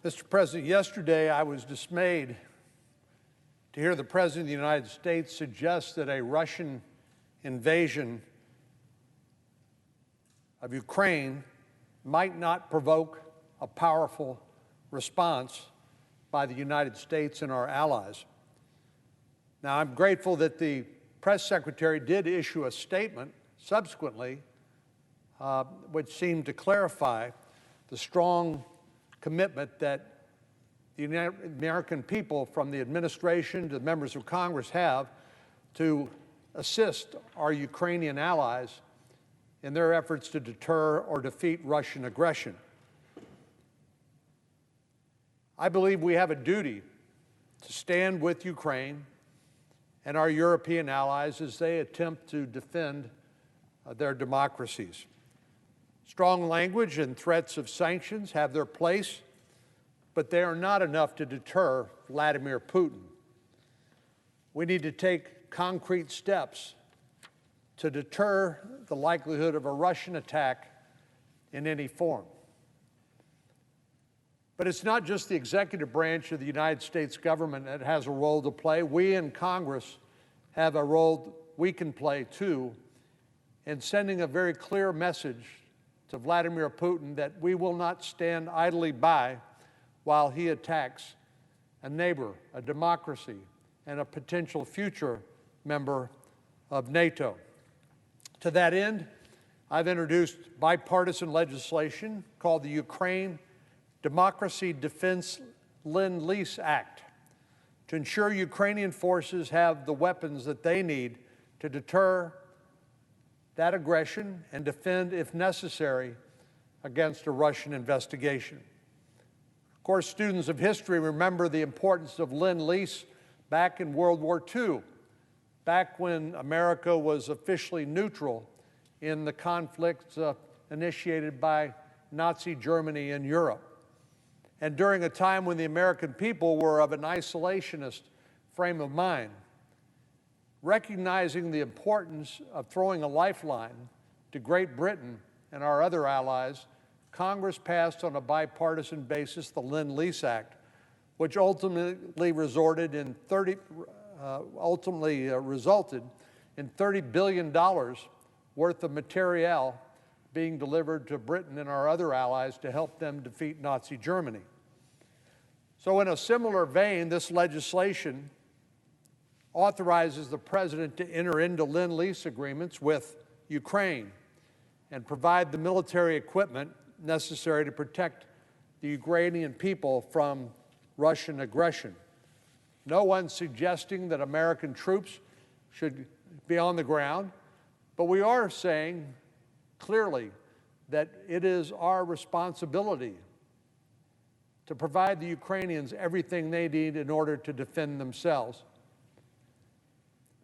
Mr. President, yesterday I was dismayed to hear the President of the United States suggest that a Russian invasion of Ukraine might not provoke a powerful response by the United States and our allies. Now, I'm grateful that the press secretary did issue a statement subsequently, which seemed to clarify the strong commitment that the American people, from the administration to the members of Congress, have to assist our Ukrainian allies in their efforts to deter or defeat Russian aggression. I believe we have a duty to stand with Ukraine and our European allies as they attempt to defend their democracies. Strong language and threats of sanctions have their place, but they are not enough to deter Vladimir Putin. We need to take concrete steps to deter the likelihood of a Russian attack in any form. But it's not just the executive branch of the United States government that has a role to play. We in Congress have a role we can play too in sending a very clear message to Vladimir Putin that we will not stand idly by while he attacks a neighbor, a democracy, and a potential future member of NATO. To that end, I've introduced bipartisan legislation called the Ukraine Democracy Defense Lend-Lease Act to ensure Ukrainian forces have the weapons that they need to deter that aggression and defend, if necessary, against a Russian investigation. Of course, students of history remember the importance of Lend-Lease back in World War II, back when America was officially neutral in the conflict initiated by Nazi Germany in Europe, and during a time when the American people were of an isolationist frame of mind. Recognizing the importance of throwing a lifeline to Great Britain and our other allies, Congress passed on a bipartisan basis the Lend-Lease Act, which ultimately resulted in $30 billion worth of materiel being delivered to Britain and our other allies to help them defeat Nazi Germany. So in a similar vein, this legislation authorizes the President to enter into Lend-Lease agreements with Ukraine and provide the military equipment necessary to protect the Ukrainian people from Russian aggression. No one's suggesting that American troops should be on the ground, but we are saying clearly that it is our responsibility to provide the Ukrainians everything they need in order to defend themselves.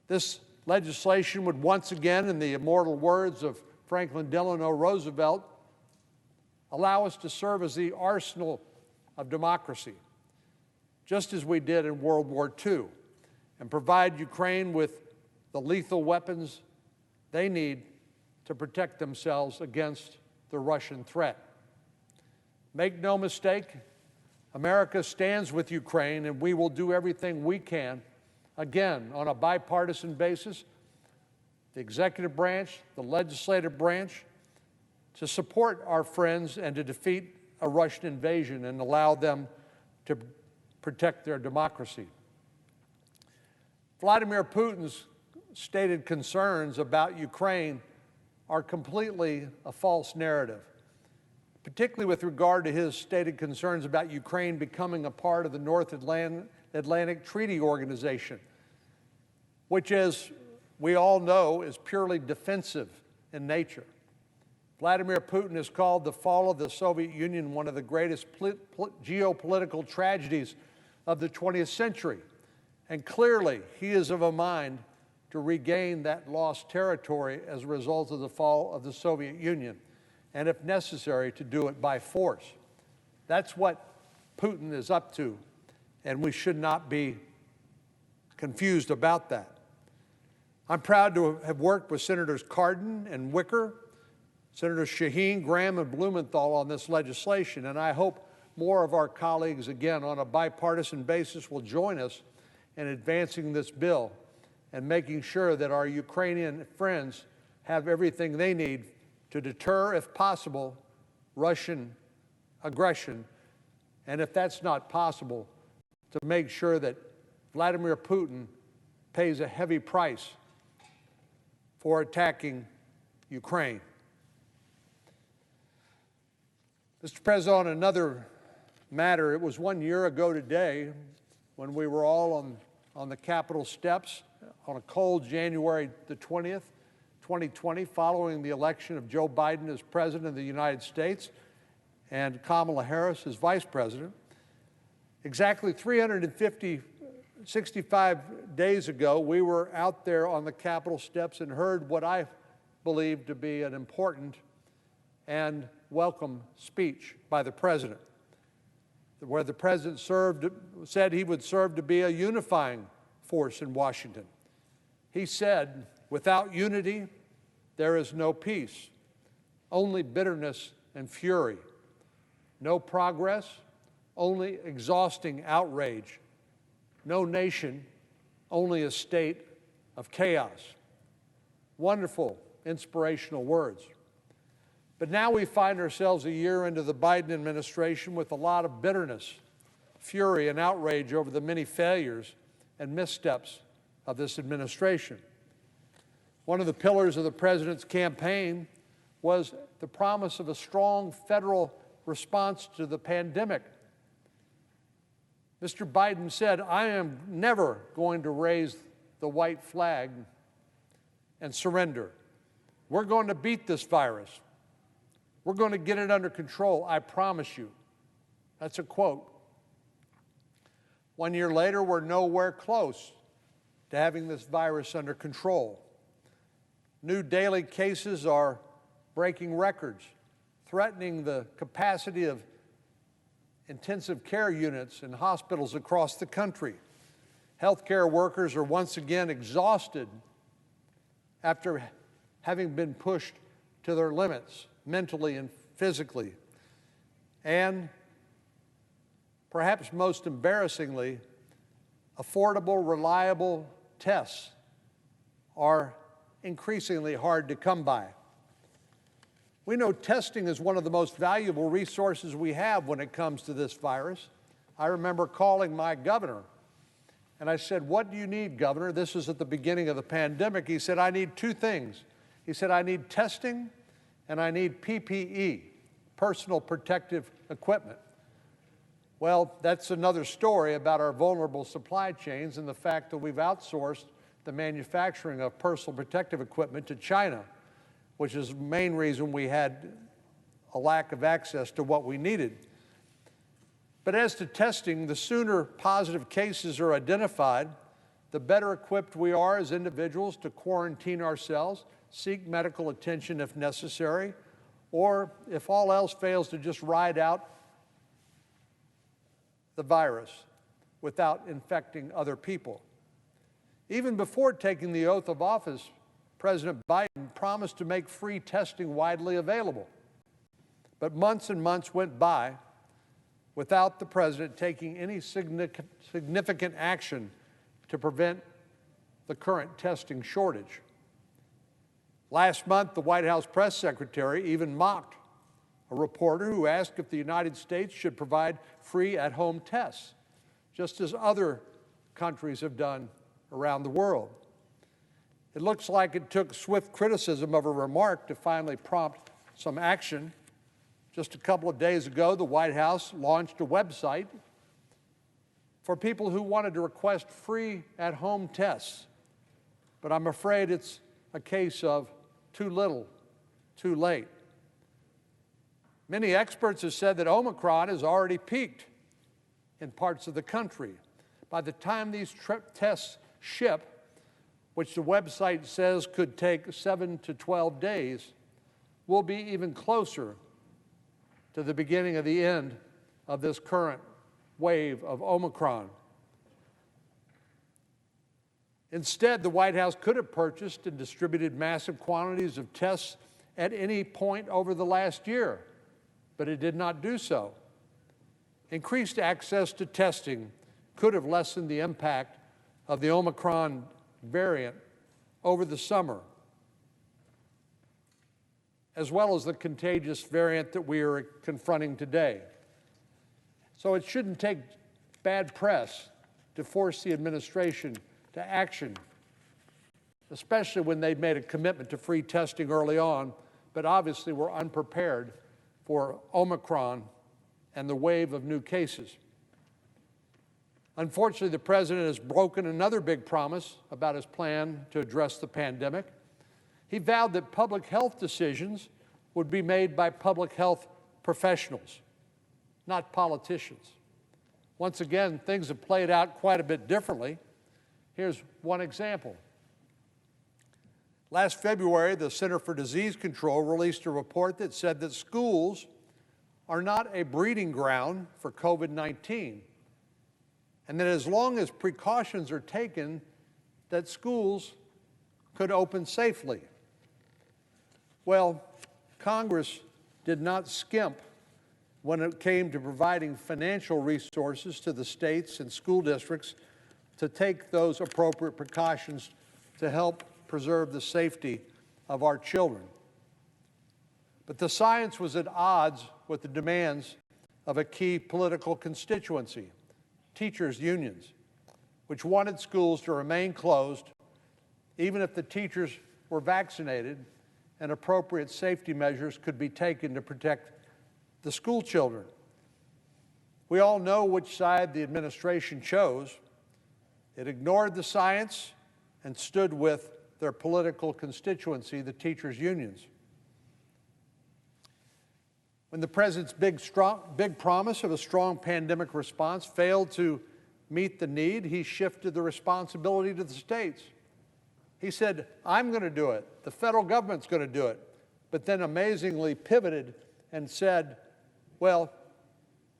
This legislation would once again, in the immortal words of Franklin Delano Roosevelt, allow us to serve as the arsenal of democracy, just as we did in World War II, and provide Ukraine with the lethal weapons they need to protect themselves against the Russian threat. Make no mistake, America stands with Ukraine, and we will do everything we can, again, on a bipartisan basis, the executive branch, the legislative branch, to support our friends and to defeat a Russian invasion and allow them to protect their democracy. Vladimir Putin's stated concerns about Ukraine are completely a false narrative, particularly with regard to his stated concerns about Ukraine becoming a part of the North Atlantic Treaty Organization, which, as we all know, is purely defensive in nature. Vladimir Putin has called the fall of the Soviet Union one of the greatest geopolitical tragedies of the 20th century, and clearly he is of a mind to regain that lost territory as a result of the fall of the Soviet Union, and if necessary, to do it by force. That's what Putin is up to, and we should not be confused about that. I'm proud to have worked with Senators Cardin and Wicker, Senators Shaheen, Graham, and Blumenthal on this legislation, and I hope more of our colleagues, again, on a bipartisan basis, will join us in advancing this bill and making sure that our Ukrainian friends have everything they need to deter, if possible, Russian aggression, and if that's not possible, to make sure that Vladimir Putin pays a heavy price for attacking Ukraine. Mr. President, on another matter, it was 1 year ago today when we were all on the Capitol steps on a cold January the 20th, 2020, following the election of Joe Biden as President of the United States and Kamala Harris as Vice President. Exactly 365 days ago, we were out there on the Capitol steps and heard what I believe to be an important and welcome speech by the President, where the President said he would serve to be a unifying force in Washington. He said, "Without unity, there is no peace, only bitterness and fury. No progress, only exhausting outrage. No nation, only a state of chaos." Wonderful, inspirational words. But now we find ourselves a year into the Biden administration with a lot of bitterness, fury, and outrage over the many failures and missteps of this administration. One of the pillars of the President's campaign was the promise of a strong federal response to the pandemic. Mr. Biden said, "I am never going to raise the white flag and surrender. We're going to beat this virus. We're going to get it under control, I promise you." That's a quote. 1 year later, we're nowhere close to having this virus under control. New daily cases are breaking records, threatening the capacity of intensive care units in hospitals across the country. Healthcare workers are once again exhausted after having been pushed to their limits, mentally and physically. And perhaps most embarrassingly, affordable, reliable tests are increasingly hard to come by. We know testing is one of the most valuable resources we have when it comes to this virus. I remember calling my governor, and I said, "What do you need, Governor?" This was at the beginning of the pandemic. He said, "I need two things." He said, "I need testing and I need PPE, personal protective equipment." Well, that's another story about our vulnerable supply chains and the fact that we've outsourced the manufacturing of personal protective equipment to China, which is the main reason we had a lack of access to what we needed. But as to testing, the sooner positive cases are identified, the better equipped we are as individuals to quarantine ourselves, seek medical attention if necessary, or if all else fails, to just ride out the virus without infecting other people. Even before taking the oath of office, President Biden promised to make free testing widely available. But months and months went by without the President taking any significant action to prevent the current testing shortage. Last month, the White House press secretary even mocked a reporter who asked if the United States should provide free at-home tests, just as other countries have done around the world. It looks like it took swift criticism of a remark to finally prompt some action. Just a couple of days ago, the White House launched a website for people who wanted to request free at-home tests. But I'm afraid it's a case of too little, too late. Many experts have said that Omicron has already peaked in parts of the country. By the time these tests ship, which the website says could take 7 to 12 days, we'll be even closer to the beginning of the end of this current wave of Omicron. Instead, the White House could have purchased and distributed massive quantities of tests at any point over the last year, but it did not do so. Increased access to testing could have lessened the impact of the Omicron variant over the summer, as well as the contagious variant that we are confronting today. So it shouldn't take bad press to force the administration to action, especially when they've made a commitment to free testing early on, but obviously were unprepared for Omicron and the wave of new cases. Unfortunately, the president has broken another big promise about his plan to address the pandemic. He vowed that public health decisions would be made by public health professionals, not politicians. Once again, things have played out quite a bit differently. Here's one example. Last February, the Center for Disease Control released a report that said that schools are not a breeding ground for COVID-19, and that as long as precautions are taken, that schools could open safely. Well, Congress did not skimp when it came to providing financial resources to the states and school districts to take those appropriate precautions to help preserve the safety of our children. But the science was at odds with the demands of a key political constituency, teachers' unions, which wanted schools to remain closed even if the teachers were vaccinated and appropriate safety measures could be taken to protect the school children. We all know which side the administration chose. It ignored the science and stood with their political constituency, the teachers' unions. When the president's big promise of a strong pandemic response failed to meet the need, he shifted the responsibility to the states. He said, I'm going to do it. The federal government's going to do it. But then amazingly pivoted and said, well,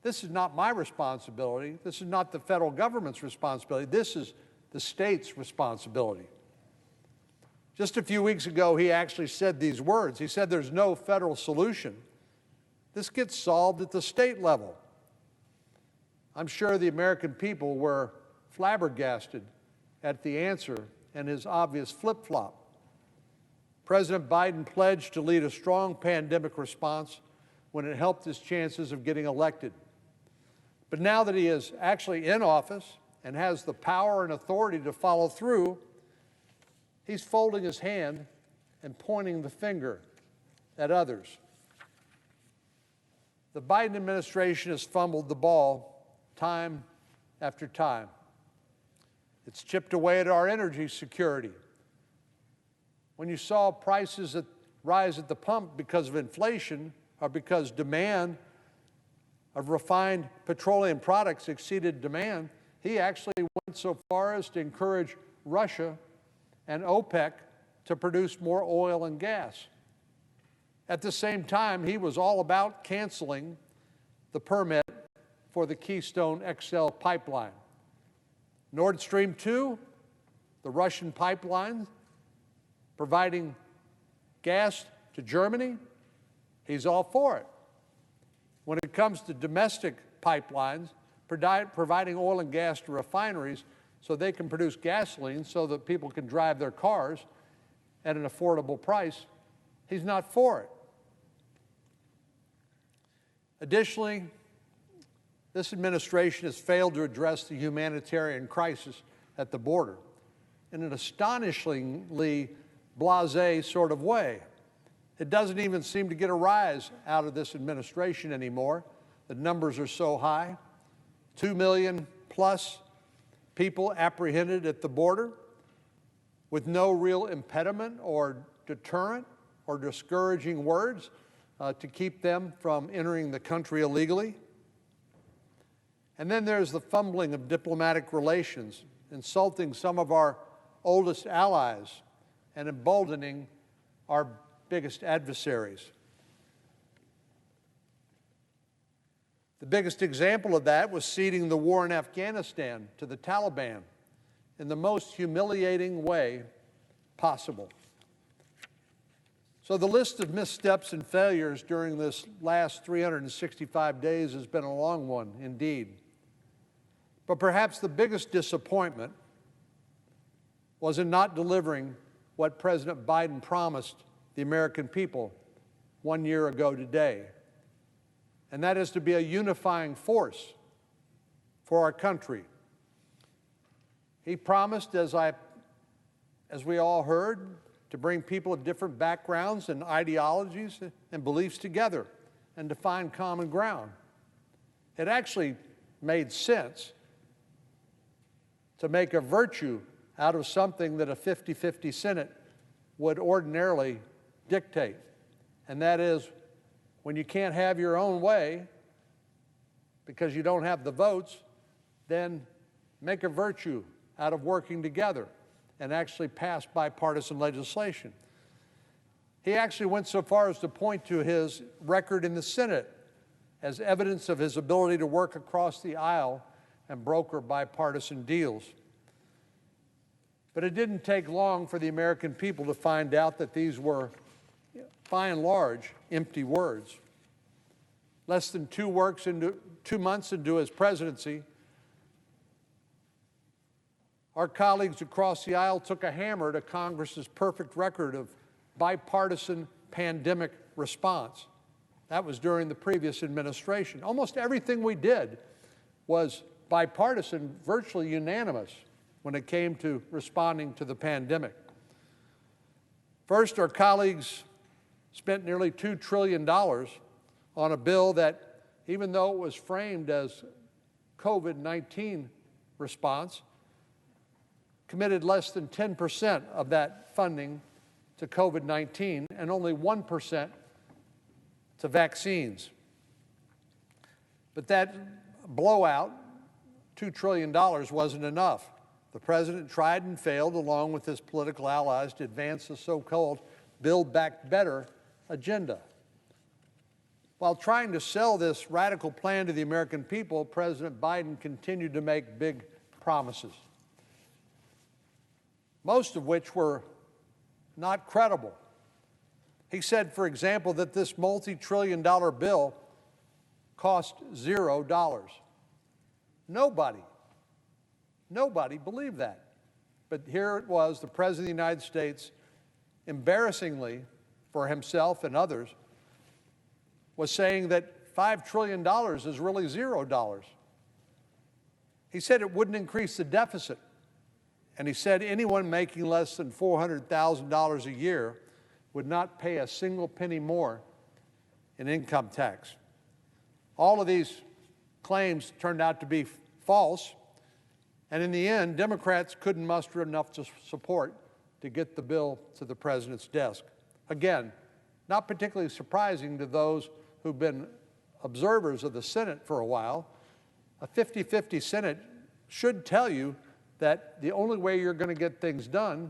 this is not my responsibility. This is not the federal government's responsibility. This is the state's responsibility. Just a few weeks ago, he actually said these words. He said, there's no federal solution. This gets solved at the state level. I'm sure the American people were flabbergasted at the answer and his obvious flip-flop. President Biden pledged to lead a strong pandemic response when it helped his chances of getting elected. But now that he is actually in office and has the power and authority to follow through, he's folding his hand and pointing the finger at others. The Biden administration has fumbled the ball time after time. It's chipped away at our energy security. When you saw prices rise at the pump because of inflation or because demand of refined petroleum products exceeded demand, he actually went so far as to encourage Russia and OPEC to produce more oil and gas. At the same time, he was all about canceling the permit for the Keystone XL pipeline. Nord Stream 2, the Russian pipeline providing gas to Germany, he's all for it. When it comes to domestic pipelines, providing oil and gas to refineries so they can produce gasoline so that people can drive their cars at an affordable price, he's not for it. Additionally, this administration has failed to address the humanitarian crisis at the border in an astonishingly blasé sort of way. It doesn't even seem to get a rise out of this administration anymore. The numbers are so high. 2 million plus people apprehended at the border with no real impediment or deterrent or discouraging words to keep them from entering the country illegally. And then there's the fumbling of diplomatic relations, insulting some of our oldest allies and emboldening our biggest adversaries. The biggest example of that was ceding the war in Afghanistan to the Taliban in the most humiliating way possible. So the list of missteps and failures during this last 365 days has been a long one indeed. But perhaps the biggest disappointment was in not delivering what President Biden promised the American people 1 year ago today. And that is to be a unifying force for our country. He promised, as we all heard, to bring people of different backgrounds and ideologies and beliefs together and to find common ground. It actually made sense to make a virtue out of something that a 50-50 Senate would ordinarily dictate. And that is, when you can't have your own way because you don't have the votes, then make a virtue out of working together and actually pass bipartisan legislation. He actually went so far as to point to his record in the Senate as evidence of his ability to work across the aisle and broker bipartisan deals. But it didn't take long for the American people to find out that these were, by and large, empty words. Less than 2 months into his presidency, our colleagues across the aisle took a hammer to Congress's perfect record of bipartisan pandemic response. That was during the previous administration. Almost everything we did was bipartisan, virtually unanimous when it came to responding to the pandemic. First, our colleagues spent nearly $2 trillion on a bill that, even though it was framed as COVID-19 response, committed less than 10% of that funding to COVID-19 and only 1% to vaccines. But that blowout, $2 trillion, wasn't enough. The president tried and failed, along with his political allies, to advance the so-called Build Back Better agenda. While trying to sell this radical plan to the American people, President Biden continued to make big promises, most of which were not credible. He said, for example, that this multi-trillion-dollar bill cost $0. Nobody believed that. But here it was, the President of the United States, embarrassingly for himself and others, was saying that $5 trillion is really $0. He said it wouldn't increase the deficit. And he said anyone making less than $400,000 a year would not pay a single penny more in income tax. All of these claims turned out to be false, and in the end, Democrats couldn't muster enough support to get the bill to the president's desk. Again, not particularly surprising to those who've been observers of the Senate for a while. A 50-50 Senate should tell you that the only way you're going to get things done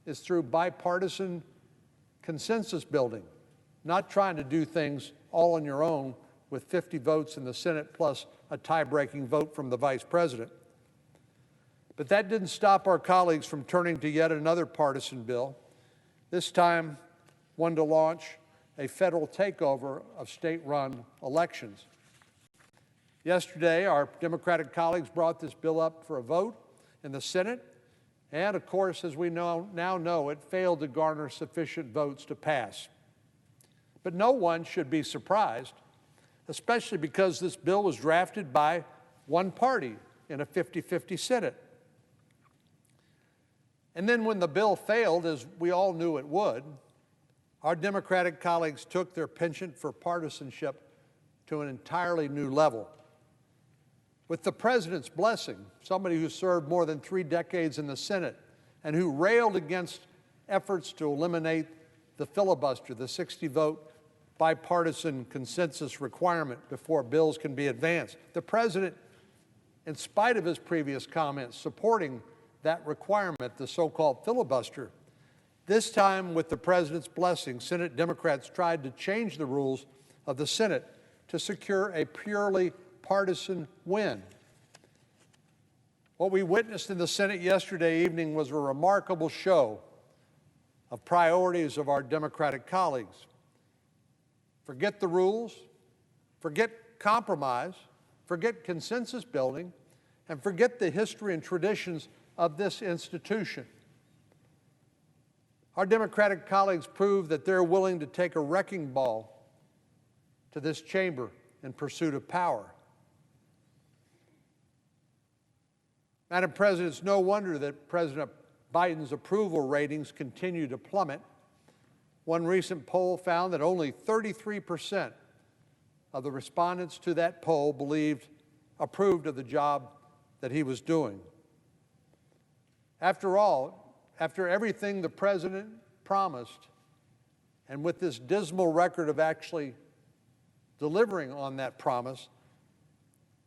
is through bipartisan consensus building, not trying to do things all on your own with 50 votes in the Senate plus a tie-breaking vote from the vice president. But that didn't stop our colleagues from turning to yet another partisan bill, this time one to launch a federal takeover of state-run elections. Yesterday, our Democratic colleagues brought this bill up for a vote in the Senate, and of course, as we now know, it failed to garner sufficient votes to pass. But no one should be surprised, especially because this bill was drafted by one party in a 50-50 Senate. And then when the bill failed, as we all knew it would, our Democratic colleagues took their penchant for partisanship to an entirely new level. With the president's blessing, somebody who served more than 3 decades in the Senate and who railed against efforts to eliminate the filibuster, the 60-vote bipartisan consensus requirement before bills can be advanced. The president, in spite of his previous comments supporting that requirement, the so-called filibuster, this time with the president's blessing, Senate Democrats tried to change the rules of the Senate to secure a purely partisan win. What we witnessed in the Senate yesterday evening was a remarkable show of priorities of our Democratic colleagues. Forget the rules, forget compromise, forget consensus building, and forget the history and traditions of this institution. Our Democratic colleagues prove that they're willing to take a wrecking ball to this chamber in pursuit of power. Madam President, it's no wonder that President Biden's approval ratings continue to plummet. One recent poll found that only 33% of the respondents to that poll approved of the job that he was doing. After all, after everything the President promised, and with this dismal record of actually delivering on that promise,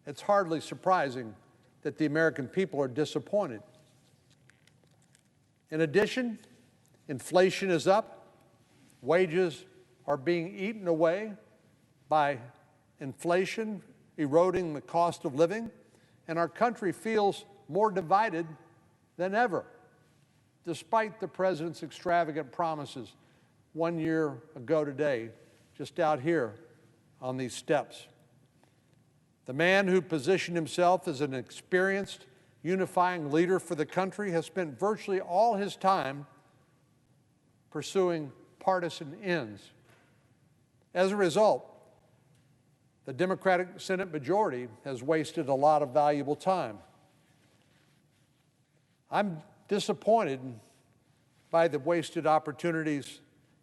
it's hardly surprising that the American people are disappointed. In addition, inflation is up, wages are being eaten away by inflation, eroding the cost of living, and our country feels more divided than ever, despite the President's extravagant promises 1 year ago today, just out here on these steps. The man who positioned himself as an experienced, unifying leader for the country has spent virtually all his time pursuing partisan ends. As a result, the Democratic Senate majority has wasted a lot of valuable time. I'm disappointed by the wasted opportunities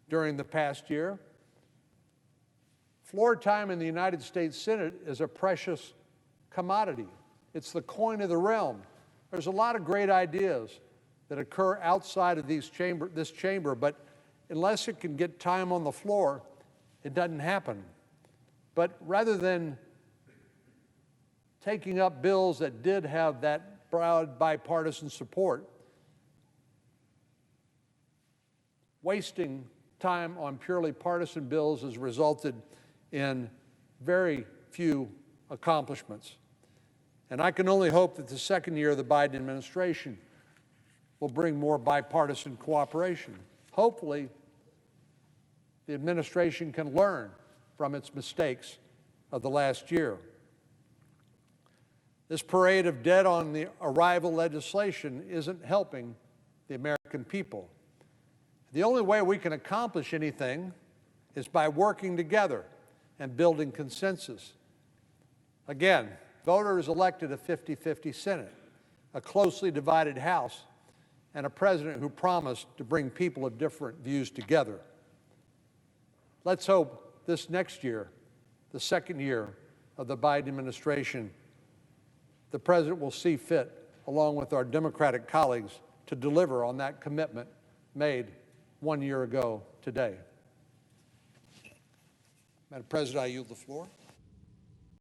during the past year. Floor time in the United States Senate is a precious commodity. It's the coin of the realm. There's a lot of great ideas that occur outside of this chamber, but unless it can get time on the floor, it doesn't happen. But rather than taking up bills that did have that broad bipartisan support, wasting time on purely partisan bills has resulted in very few accomplishments. And I can only hope that the second year of the Biden administration will bring more bipartisan cooperation. Hopefully, the administration can learn from its mistakes of the last year. This parade of dead on the arrival legislation isn't helping the American people. The only way we can accomplish anything is by working together and building consensus. Again, voters elected a 50-50 Senate, a closely divided House, and a president who promised to bring people of different views together. Let's hope this next year, the second year of the Biden administration, the president will see fit, along with our Democratic colleagues, to deliver on that commitment made 1 year ago today. Madam President, I yield the floor.